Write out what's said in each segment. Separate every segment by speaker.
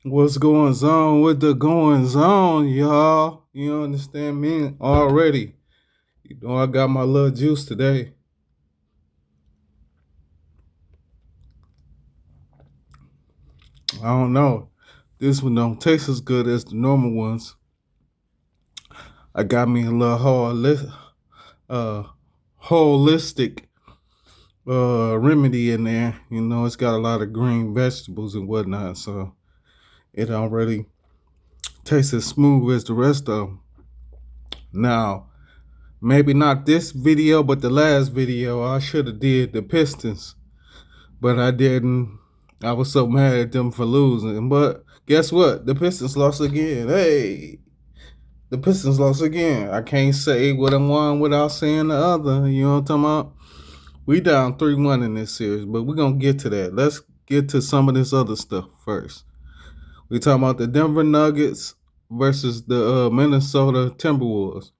Speaker 1: What's going on with the goings on, y'all? You understand me already. You know I got my little juice today. I don't know. This one don't taste as good as the normal ones. I got me a little uh, holistic remedy in there. You know, it's got a lot of green vegetables and whatnot, so it don't really taste as smooth as the rest of them. Now, maybe not this video, but the last video, I should have did the Pistons, but I didn't. I was so mad at them for losing. But guess what? The Pistons lost again. Hey, the Pistons lost again. I can't say what I won without saying the other. You know what I'm talking about? We down 3-1 in this series, but we're gonna get to that. Let's get to some of this other stuff first. We talking about the Denver Nuggets versus the Minnesota Timberwolves.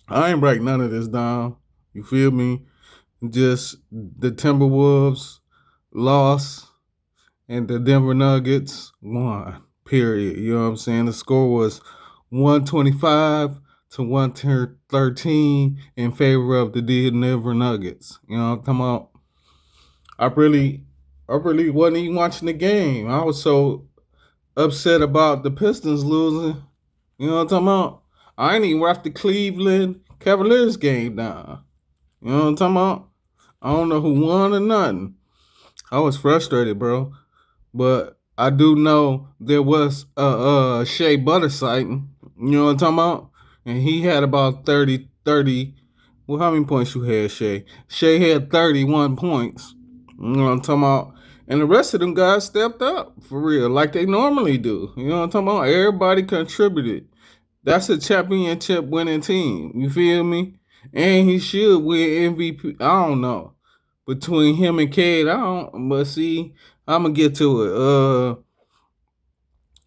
Speaker 1: I ain't write none of this down. You feel me? Just the Timberwolves lost and the Denver Nuggets won. Period. You know what I'm saying? The score was 125 to 113 in favor of the Denver Nuggets. You know what I'm talking about? I really I really wasn't even watching the game. I was so upset about the Pistons losing. You know what I'm talking about? I ain't even watched the Cleveland Cavaliers game down. You know what I'm talking about? I don't know who won or nothing. I was frustrated, bro. But I do know there was Shea Butter sighting. You know what I'm talking about? And he had about 30. Well, how many points you had, Shea? Shea had 31 points. You know what I'm talking about? And the rest of them guys stepped up for real, like they normally do. You know what I'm talking about? Everybody contributed. That's a championship winning team. You feel me? And he should win MVP. I don't know. Between him and Cade, I don't, but see, I'm gonna get to it.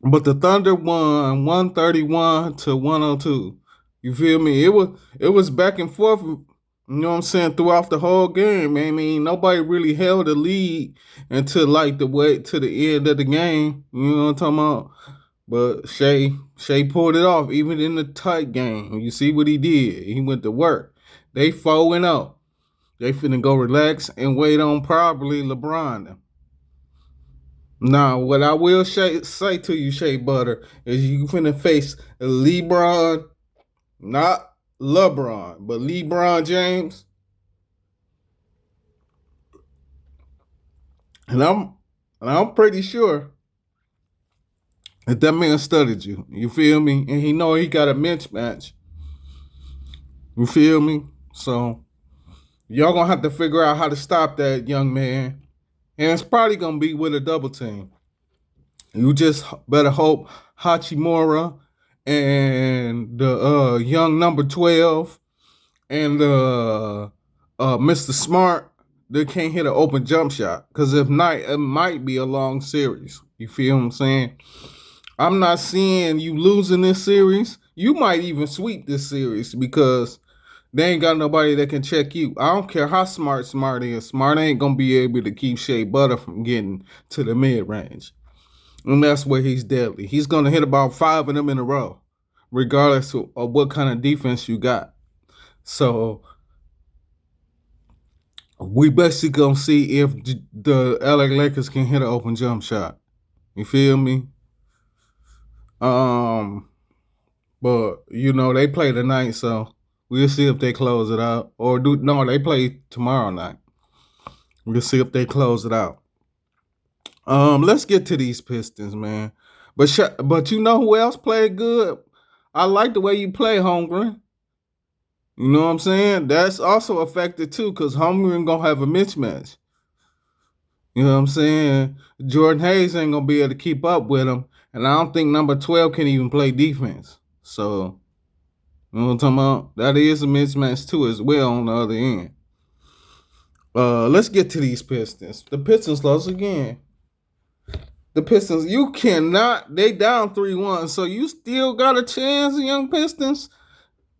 Speaker 1: But the Thunder won 131 to 102. You feel me? It was back and forth. You know what I'm saying, throughout the whole game. I mean, nobody really held the lead until like the way to the end of the game. You know what I'm talking about? But Shea pulled it off even in the tight game. You see what he did? He went to work. They 4-0. They finna go relax and wait on probably LeBron. Now, what I will say to you, Shea Butter, is you finna face LeBron, not LeBron, but LeBron James, and I'm pretty sure that man studied you. You feel me? And he know he got a mismatch. You feel me? So y'all gonna have to figure out how to stop that young man, and it's probably gonna be with a double team. You just better hope Hachimura and the young number 12 and Mr. Smart, they can't hit an open jump shot. Because if not, it might be a long series. You feel what I'm saying? I'm not seeing you losing this series. You might even sweep this series because they ain't got nobody that can check you. I don't care how Smart is. Smart ain't going to be able to keep Shea Butter from getting to the mid range. And that's where he's deadly. He's going to hit about 5 of them in a row, regardless of what kind of defense you got. So we basically going to see if the LA Lakers can hit an open jump shot. You feel me? Um, but you know they play tonight, so we'll see if they close it out. Or they play tomorrow night. We'll see if they close it out. Let's get to these Pistons, man. But you know who else played good? I like the way you play, Holmgren. You know what I'm saying? That's also affected too, because Holmgren gonna have a mismatch. You know what I'm saying? Jordan Hayes ain't gonna be able to keep up with him, and I don't think number 12 can even play defense. So you know what I'm talking about? That is a mismatch too, as well on the other end. Let's get to these Pistons. The Pistons lost again. The Pistons, you cannot. They down 3-1, so you still got a chance, young Pistons.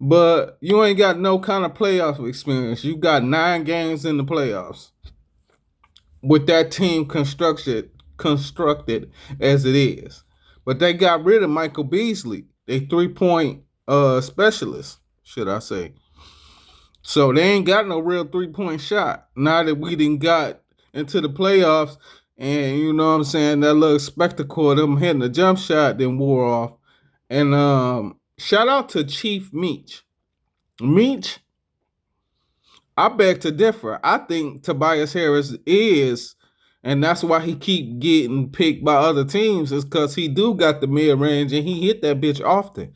Speaker 1: But you ain't got no kind of playoff experience. You got 9 games in the playoffs with that team constructed as it is. But they got rid of Michael Beasley, they 3-point specialist, should I say. So they ain't got no real 3-point shot. Now that we done got into the playoffs and you know what I'm saying, that little spectacle of them hitting a jump shot then wore off. And shout out to Chief Meach. Meach, I beg to differ. I think Tobias Harris is, and that's why he keep getting picked by other teams, is because he do got the mid-range and he hit that bitch often.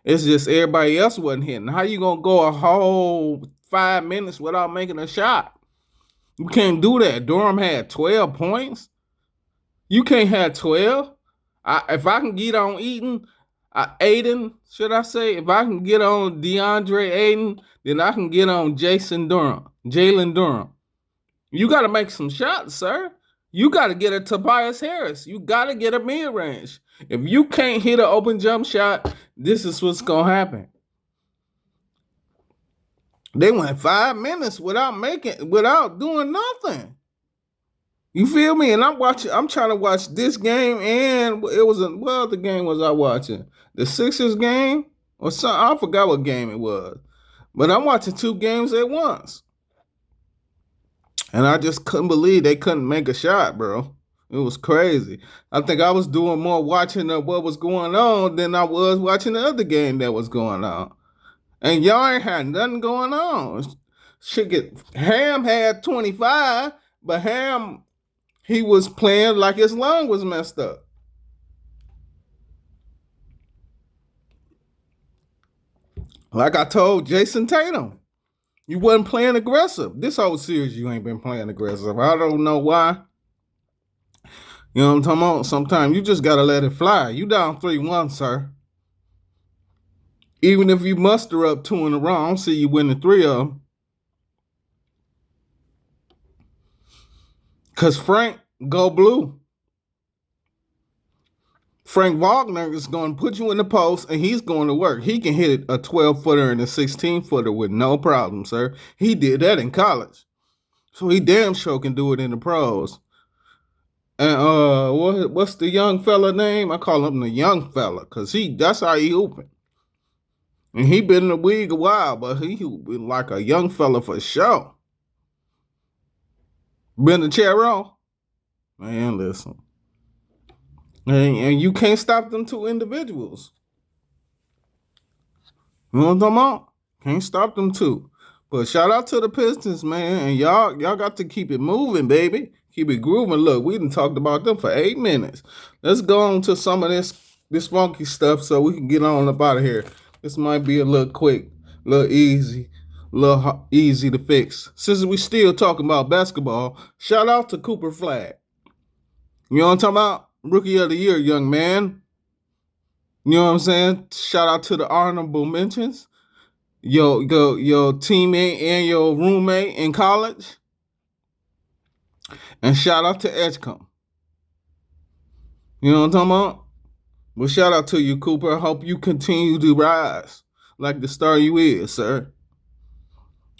Speaker 1: It's just everybody else wasn't hitting. How you gonna go a whole 5 minutes without making a shot? You can't do that. Durham had 12 points. You can't have 12. If I can get on Aiden, should I say? If I can get on DeAndre Aiden, then I can get on Jalen Durham. You got to make some shots, sir. You got to get a Tobias Harris. You got to get a mid-range. If you can't hit an open jump shot, this is what's going to happen. They went 5 minutes without doing nothing. You feel me? And I'm trying to watch this game, and it was what other game was I watching? The Sixers game or something? I forgot what game it was. But I'm watching 2 games at once. And I just couldn't believe they couldn't make a shot, bro. It was crazy. I think I was doing more watching of what was going on than I was watching the other game that was going on. And y'all ain't had nothing going on. Ham had 25, but Ham, he was playing like his lung was messed up. Like I told Jason Tatum, you wasn't playing aggressive. This whole series, you ain't been playing aggressive. I don't know why. You know what I'm talking about? Sometimes you just got to let it fly. You down 3-1, sir. Even if you muster up 2 in a row, I don't see you winning 3 of them. Because Frank go blue. Frank Wagner is going to put you in the post, and he's going to work. He can hit a 12-footer and a 16-footer with no problem, sir. He did that in college. So he damn sure can do it in the pros. And what's the young fella name? I call him the young fella because that's how he hooping. And he been in the league a while, but he been like a young fella for sure. Been a Chero? Man, listen. And you can't stop them 2 individuals. You know what I'm talking about? Can't stop them 2. But shout out to the Pistons, man. And y'all got to keep it moving, baby. Keep it grooving. Look, we done talked about them for 8 minutes. Let's go on to some of this funky stuff so we can get on up out of here. This might be a little quick, a little easy to fix. Since we still talking about basketball, shout out to Cooper Flag. You know what I'm talking about? Rookie of the Year, young man. You know what I'm saying? Shout out to the honorable mentions. Your teammate and your roommate in college. And shout out to Edgecombe. You know what I'm talking about? Well, shout out to you, Cooper. I hope you continue to rise like the star you is, sir.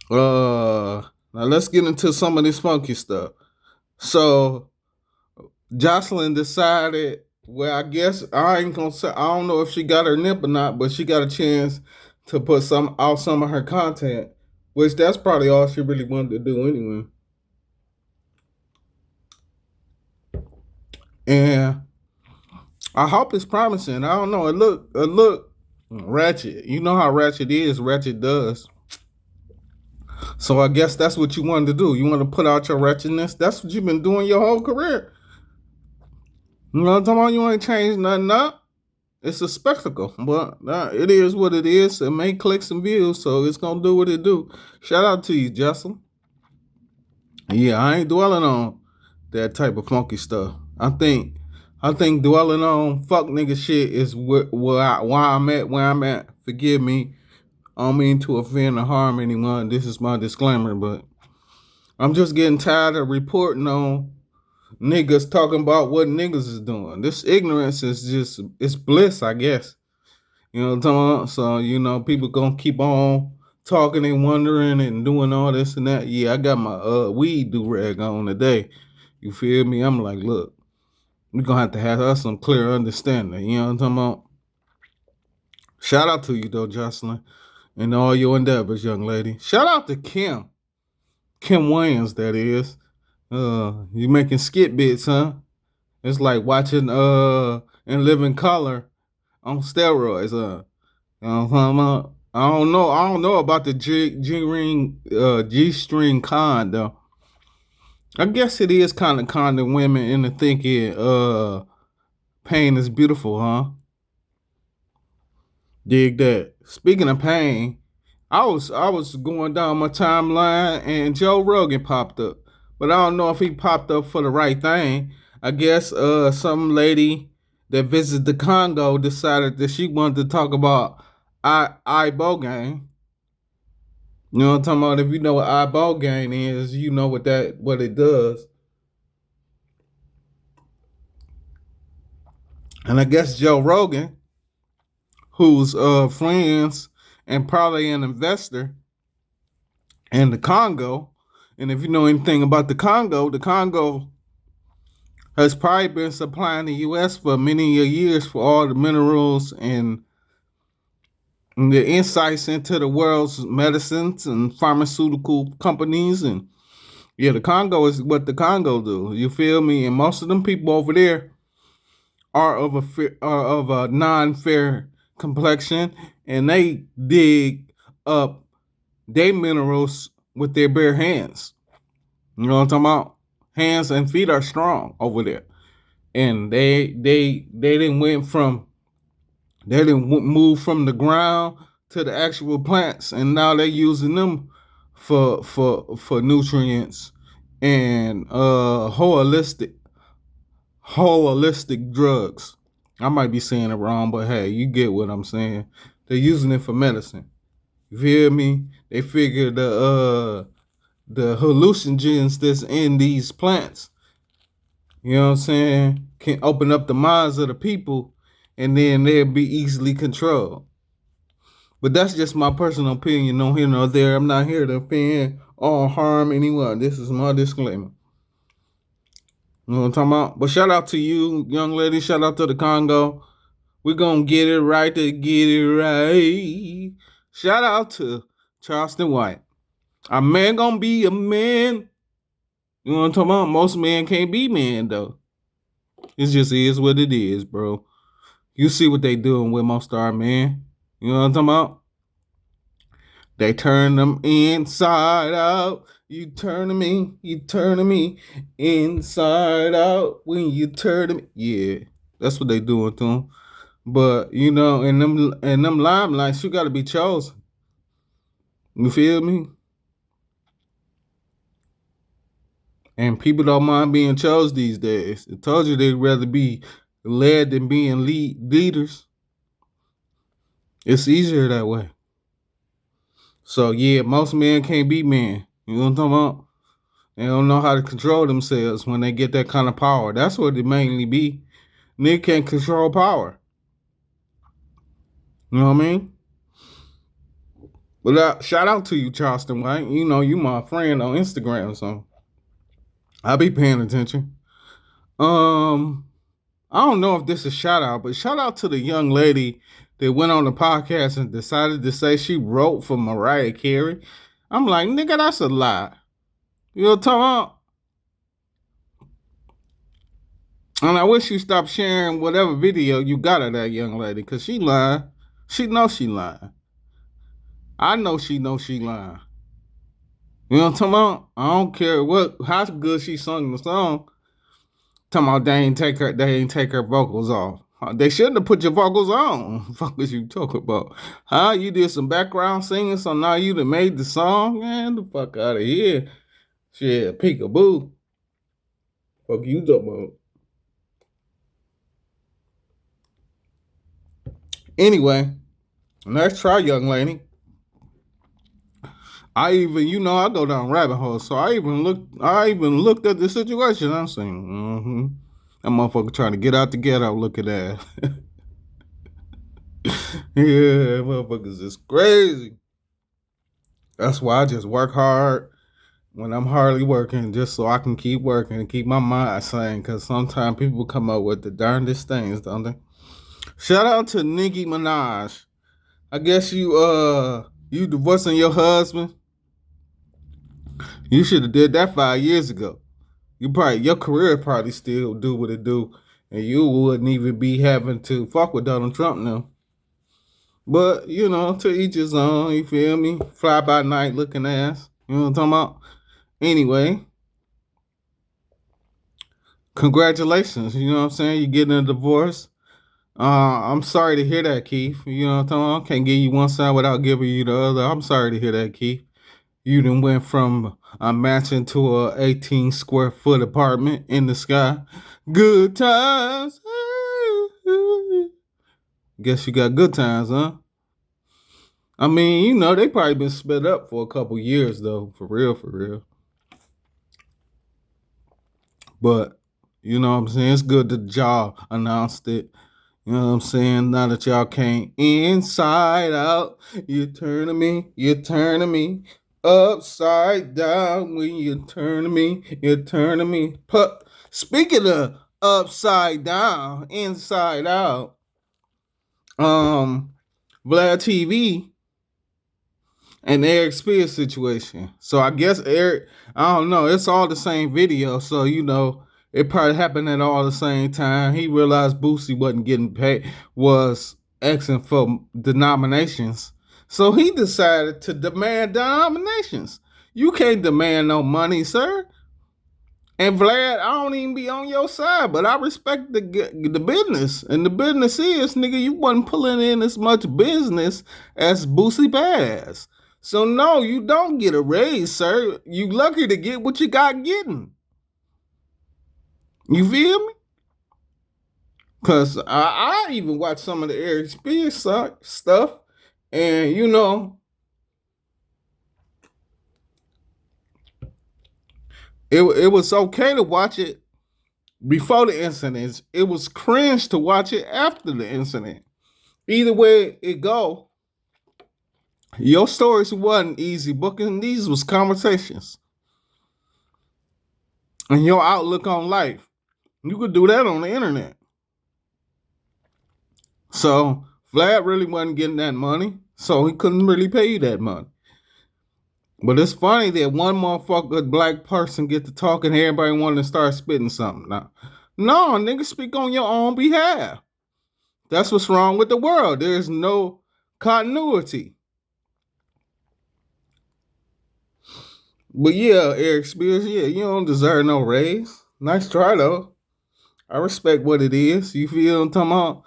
Speaker 1: Now let's get into some of this funky stuff. So Jocelyn decided, well, I guess I ain't gonna say, I don't know if she got her nip or not, but she got a chance to put some of her content, which that's probably all she really wanted to do anyway. And I hope it's promising. I don't know. It look ratchet. You know how ratchet is, ratchet does. So I guess that's what you wanted to do. You want to put out your wretchedness. That's what you've been doing your whole career. You know what I'm talking about? You ain't changed nothing up. It's a spectacle. But it is what it is. It may click some views, so it's going to do what it do. Shout out to you, Justin. Yeah, I ain't dwelling on that type of funky stuff. I think dwelling on fuck nigga shit is why I'm at where I'm at. Forgive me. I don't mean to offend or harm anyone. This is my disclaimer, but I'm just getting tired of reporting on niggas talking about what niggas is doing. This ignorance is just, it's bliss, I guess. You know what I'm talking about? So, you know, people gonna keep on talking and wondering and doing all this and that. Yeah, I got my weed do-rag on today. You feel me? I'm like, look, We're going to have us some clear understanding. You know what I'm talking about? Shout out to you, though, Jocelyn, and all your endeavors, young lady. Shout out to Kim. Kim Williams, that is. You making skit bits, huh? It's like watching In Living Color on steroids, You know what I'm talking about? I don't know. I don't know about the G string con though. I guess it is kind of women into thinking pain is beautiful, huh? Dig that. Speaking of pain, I was going down my timeline and Joe Rogan popped up. But I don't know if he popped up for the right thing. I guess some lady that visited the Congo decided that she wanted to talk about ibogaine. You know what I'm talking about? If you know what ibogaine is, you know what it does. And I guess Joe Rogan, who's friends and probably an investor in the Congo, and if you know anything about the Congo has probably been supplying the U.S. for many years for all the minerals and the insights into the world's medicines and pharmaceutical companies. And yeah, the Congo is what the Congo do. You feel me? And most of them people over there are of a non-fair complexion, and they dig up their minerals with their bare hands. You know what I'm talking about? Hands and feet are strong over there, and they didn't went from they didn't move from the ground to the actual plants, and now they're using them for nutrients and holistic drugs. I might be saying it wrong, but hey, you get what I'm saying. They're using it for medicine. You feel me? They figure the hallucinogens that's in these plants, you know what I'm saying, can open up the minds of the people, and then they'll be easily controlled. But that's just my personal opinion. No here nor there. I'm not here to offend or harm anyone. This is my disclaimer. You know what I'm talking about? But shout out to you, young lady. Shout out to the Congo. We're going to get it right to get it right. Shout out to Charleston White. A man going to be a man. You know what I'm talking about? Most men can't be men, though. It just is what it is, bro. You see what they doing with most star man. You know what I'm talking about? They turn them inside out. You turn me inside out when you turn them. Yeah, that's what they doing to them. But you know, in them limelights, you got to be chosen. You feel me? And people don't mind being chosen these days. I told you they'd rather be led than being leaders. It's easier that way. So yeah, most men can't be men. You know what I'm talking about? They don't know how to control themselves when they get that kind of power. That's what it mainly be. They can't control power. You know what I mean? But shout out to you, Charleston White. You know, you my friend on Instagram, so I'll be paying attention. I don't know if this is a shout out, but shout out to the young lady that went on the podcast and decided to say she wrote for Mariah Carey. I'm like, nigga, that's a lie. You know what I'm talking about? And I wish you stopped sharing whatever video you got of that young lady, because she lying. She knows she lying. I know she knows she lying. You know what I'm talking about? I don't care how good she sung the song. Talking about they ain't take her vocals off. They shouldn't have put your vocals on. Fuck is you talking about? Huh? You did some background singing, so now you done made the song? Man, the fuck out of here. Shit, peekaboo. Fuck you talking about? Anyway, let's try, young lady. I go down rabbit holes, so I even looked at the situation. I'm saying, that motherfucker trying to get out the ghetto. Look at that. Yeah, motherfuckers is crazy. That's why I just work hard when I'm hardly working, just so I can keep working and keep my mind sane. Because sometimes people come up with the darndest things, don't they? Shout out to Nicki Minaj. I guess you divorcing your husband. You should have did that 5 years ago. Your career probably still do what it do, and you wouldn't even be having to fuck with Donald Trump now. But to each his own. You feel me? Fly by night looking ass. You know what I'm talking about? Anyway, congratulations. You know what I'm saying? You getting a divorce. I'm sorry to hear that, Keith. You know what I'm talking about? Can't give you one side without giving you the other. I'm sorry to hear that, Keith. You done went from a mansion to a 18 square foot apartment in the sky. Good times. Guess you got good times, huh? I mean, they probably been split up for a couple years though, for real, for real. But you know what I'm saying? It's good that y'all announced it. You know what I'm saying? Now that y'all came inside out, you're turning me upside down when you're turning me. Speaking of upside down, inside out, Vlad TV and Eric Spears situation. So I guess Eric, I don't know, it's all the same video. So it probably happened at all the same time. He realized Boosie wasn't getting paid, was asking for denominations. So he decided to demand denominations. You can't demand no money, sir. And Vlad, I don't even be on your side, but I respect the business. And the business is, nigga, you wasn't pulling in as much business as Boosie Bass. So no, you don't get a raise, sir. You lucky to get what you got getting. You feel me? Because I even watched some of the Eric Spears stuff. And, it was okay to watch it before the incident. It was cringe to watch it after the incident. Either way it go, your stories wasn't easy booking. These was conversations. And your outlook on life. You could do that on the internet. So Vlad really wasn't getting that money. So he couldn't really pay you that money. But it's funny that one motherfucker, black person, get to talking, everybody wanting to start spitting something. Now, no, nigga, speak on your own behalf. That's what's wrong with the world. There's no continuity. But yeah, Eric Spears, yeah, you don't deserve no raise. Nice try though. I respect what it is. You feel what I'm talking about?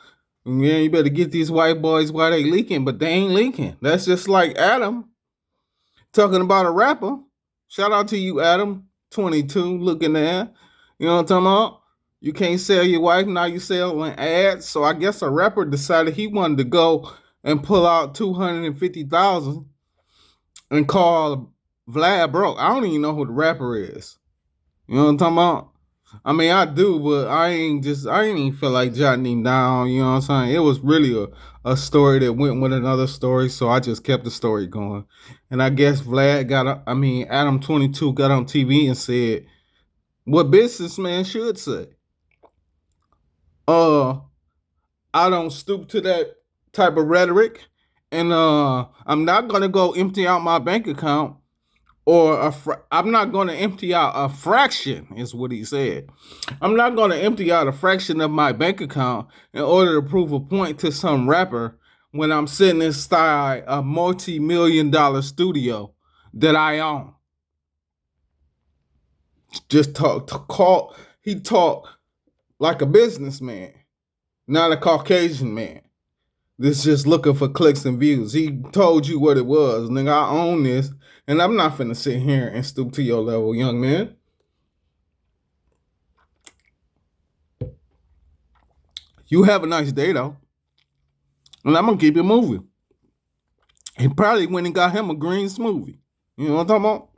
Speaker 1: Yeah, you better get these white boys while they leaking, but they ain't leaking. That's just like Adam talking about a rapper. Shout out to you, Adam, 22, looking there. You know what I'm talking about? You can't sell your wife, now you selling ads. So I guess a rapper decided he wanted to go and pull out 250,000 and call Vlad broke. I don't even know who the rapper is. You know what I'm talking about? I mean, I do, but I ain't even feel like jotting him down. You know what I'm saying? It was really a story that went with another story, so I just kept the story going. And I guess Adam 22 got on TV and said what businessman should say. I don't stoop to that type of rhetoric, and I'm not gonna go empty out my bank account, or I'm not going to empty out a fraction, is what he said. I'm not going to empty out a fraction of my bank account in order to prove a point to some rapper when I'm sitting inside a multi-million-dollar studio that I own. He talked like a businessman, not a Caucasian man. This just looking for clicks and views. He told you what it was. Nigga, I own this, and I'm not finna sit here and stoop to your level, young man. You have a nice day, though. And I'm gonna keep it moving. He probably went and got him a green smoothie. You know what I'm talking about?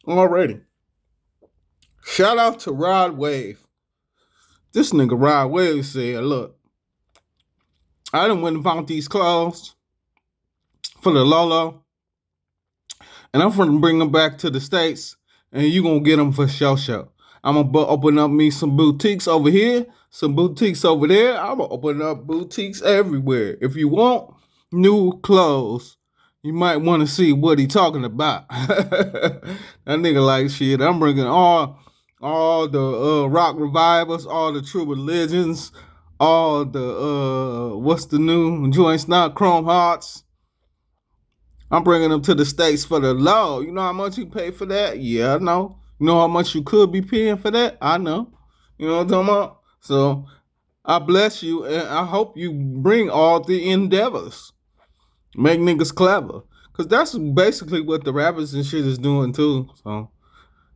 Speaker 1: Already. Shout out to Rod Wave. This nigga Rod Wave said, look, I done went and found these clothes for the Lolo, and I'm going to bring them back to the States and you gonna get them for show. I'm gonna open up me some boutiques over here, some boutiques over there. I'm gonna open up boutiques everywhere. If you want new clothes, you might want to see what he talking about. That nigga like shit. I'm bringing all the rock revivals, all the true religions, all the what's the new joints now, Chrome Hearts. I'm bringing them to the States for the low. You know how much you pay for that? Yeah, I know. You know how much you could be paying for that? I know. You know what I'm talking about? So I bless you, and I hope you bring all the endeavors. Make niggas clever. Because that's basically what the rappers and shit is doing too. So,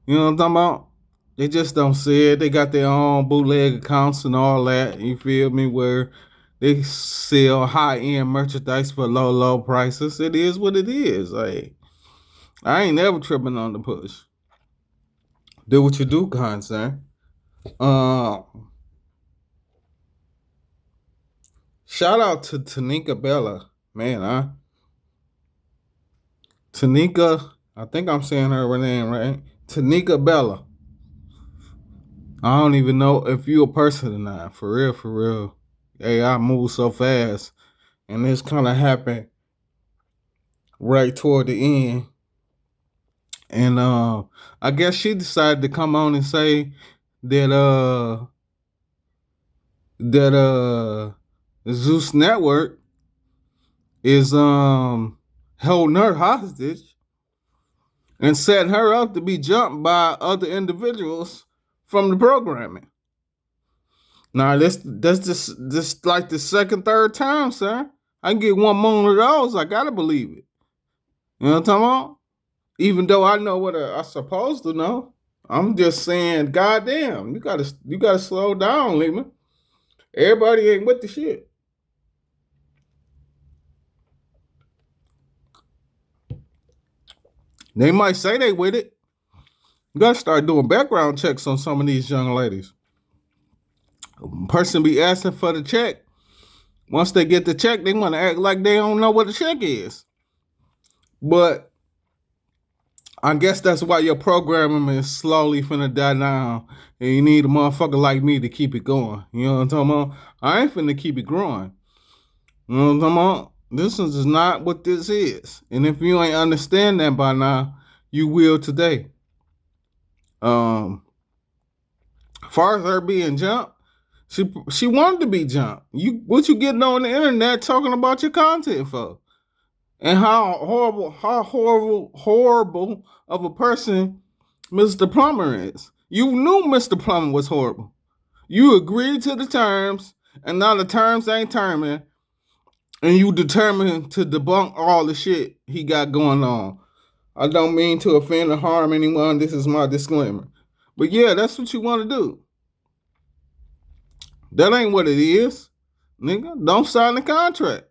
Speaker 1: you know what I'm talking about? They just don't see it. They got their own bootleg accounts and all that. You feel me? Where they sell high-end merchandise for low prices. It is what it is. Like, I ain't never tripping on the push. Do what you do, concern. Shout out to Tanika Bella. Man, Tanika, I think I'm saying her name right. Tanika Bella. I don't even know if you a person or not. For real, for real. AI moves so fast. And this kind of happened right toward the end. And I guess she decided to come on and say that Zeus Network is holding her hostage and setting her up to be jumped by other individuals from the programming. Now that's just like the second, third time, sir. I can get one more of those. I gotta believe it. You know what I'm talking about? Even though I know what I'm supposed to know, I'm just saying, goddamn, you gotta slow down, Lehman. Everybody ain't with the shit. They might say they with it. You gotta start doing background checks on some of these young ladies. Person be asking for the check. Once they get the check, they want to act like they don't know what the check is. But I guess that's why your programming is slowly finna die down. And you need a motherfucker like me to keep it going. You know what I'm talking about? I ain't finna keep it growing. You know what I'm talking about? This is not what this is. And if you ain't understand that by now, you will today. As far as her being jumped, she wanted to be jumped. What you getting on the internet talking about your content for? And how horrible of a person Mr. Plummer is. You knew Mr. Plummer was horrible. You agreed to the terms, and now the terms ain't terming, and you determined to debunk all the shit he got going on. I don't mean to offend or harm anyone. This is my disclaimer. But yeah, that's what you want to do. That ain't what it is. Nigga, don't sign the contract.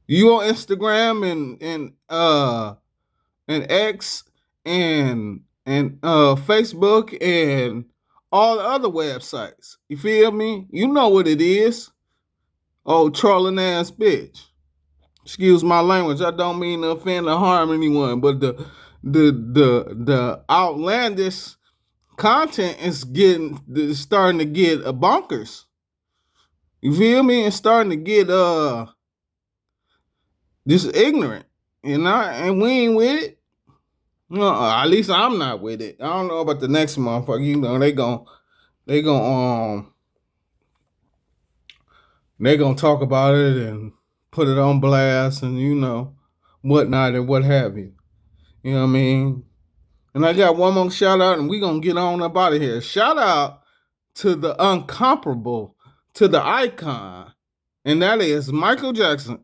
Speaker 1: You on Instagram and X and Facebook and all the other websites. You feel me? You know what it is. Oh, trolling ass bitch. Excuse my language. I don't mean to offend or harm anyone, but the outlandish content is starting to get bonkers. You feel me? It's starting to get just ignorant. And we ain't with it. No, at least I'm not with it. I don't know about the next motherfucker. You know, they gonna talk about it and put it on blast and you know whatnot and what have you. You know what I mean? And I got one more shout out, and we gonna get on up out of here. Shout out to the incomparable, to the icon, and that is Michael Jackson.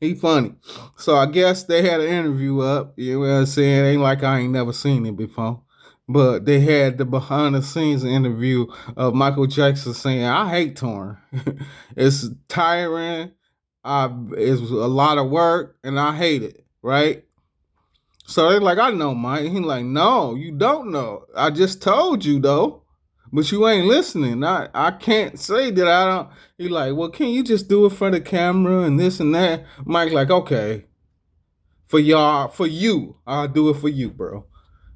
Speaker 1: He funny. So I guess they had an interview up. You know what I'm saying? Ain't like I ain't never seen it before. But they had the behind the scenes interview of Michael Jackson saying, I hate touring. It's tiring. It's a lot of work and I hate it. Right? So they're like, I know, Mike. He's like, no, you don't know. I just told you though. But you ain't listening. I can't say that I don't. He like, well, can you just do it for the camera and this and that? Mike like, okay, for y'all, for you. I'll do it for you, bro.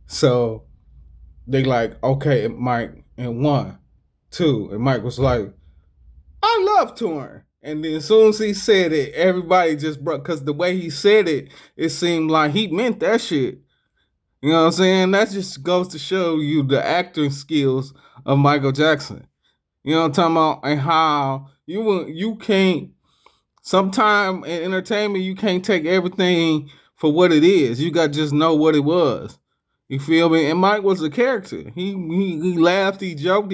Speaker 1: So they like, okay, Mike, and 1, 2. And Mike was like, I love touring. And then as soon as he said it, everybody just broke, because the way he said it, it seemed like he meant that shit. You know what I'm saying? That just goes to show you the acting skills of Michael Jackson. You know what I'm talking about? And how you can't, sometime in entertainment you can't take everything for what it is. You got to just know what it was. You feel me? And Mike was a character. He laughed, he joked.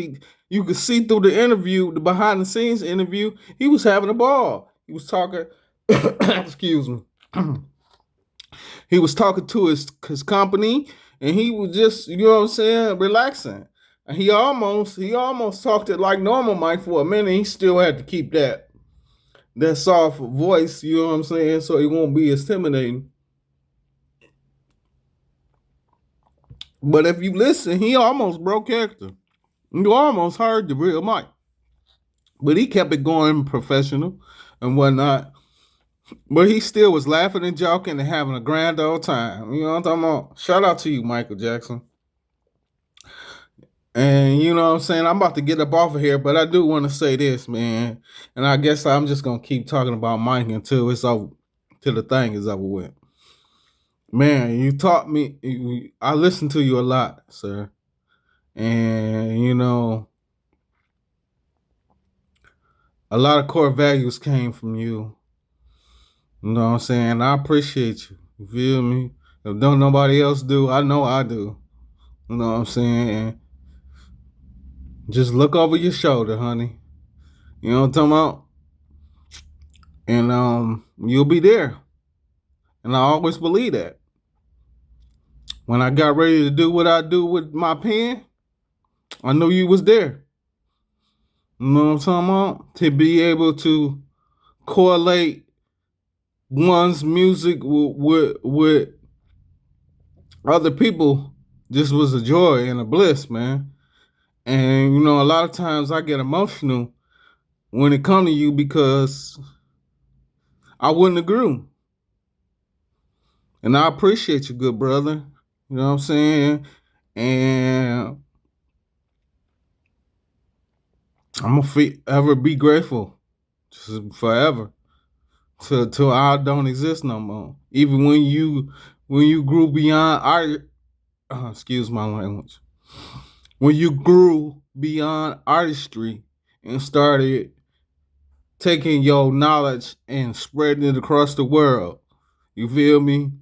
Speaker 1: You could see through the interview, the behind the scenes interview, he was having a ball. He was talking. Excuse me. He was talking to his company, and he was just, you know what I'm saying, relaxing. And he almost talked it like normal Mike for a minute. He still had to keep that soft voice, you know what I'm saying, so he won't be intimidating. But if you listen, he almost broke character. You almost heard the real Mike. But he kept it going professional and whatnot. But he still was laughing and joking and having a grand old time. You know what I'm talking about? Shout out to you, Michael Jackson. And you know what I'm saying? I'm about to get up off of here, but I do want to say this, man. And I guess I'm just gonna keep talking about Mike until it's over, till the thing is over with. Man, you taught me. I listened to you a lot, sir, and a lot of core values came from you. You know what I'm saying? I appreciate you. You feel me? If don't nobody else do, I know I do. You know what I'm saying? Just look over your shoulder, honey. You know what I'm talking about? And you'll be there. And I always believe that. When I got ready to do what I do with my pen, I knew you was there. You know what I'm talking about? To be able to correlate one's music with other people just was a joy and a bliss, man. And a lot of times I get emotional when it comes to you because I wouldn't agree. And I appreciate you, good brother. You know what I'm saying? And I'm gonna ever be grateful, just forever, till I don't exist no more. Even when you grew beyond excuse my language, when you grew beyond artistry and started taking your knowledge and spreading it across the world. You feel me?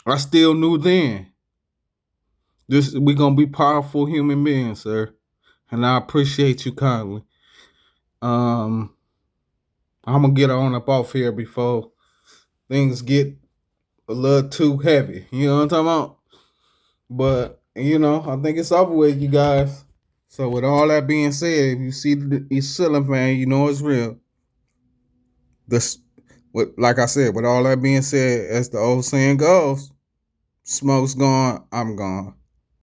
Speaker 1: I still knew then. We gonna be powerful human beings, sir. And I appreciate you kindly. Um, I'm gonna get on up off here before things get a little too heavy. You know what I'm talking about? But I think it's over with, you guys. So with all that being said, if you see the ceiling fan, you know it's real. This, like I said, with all that being said, as the old saying goes, smoke's gone, I'm gone.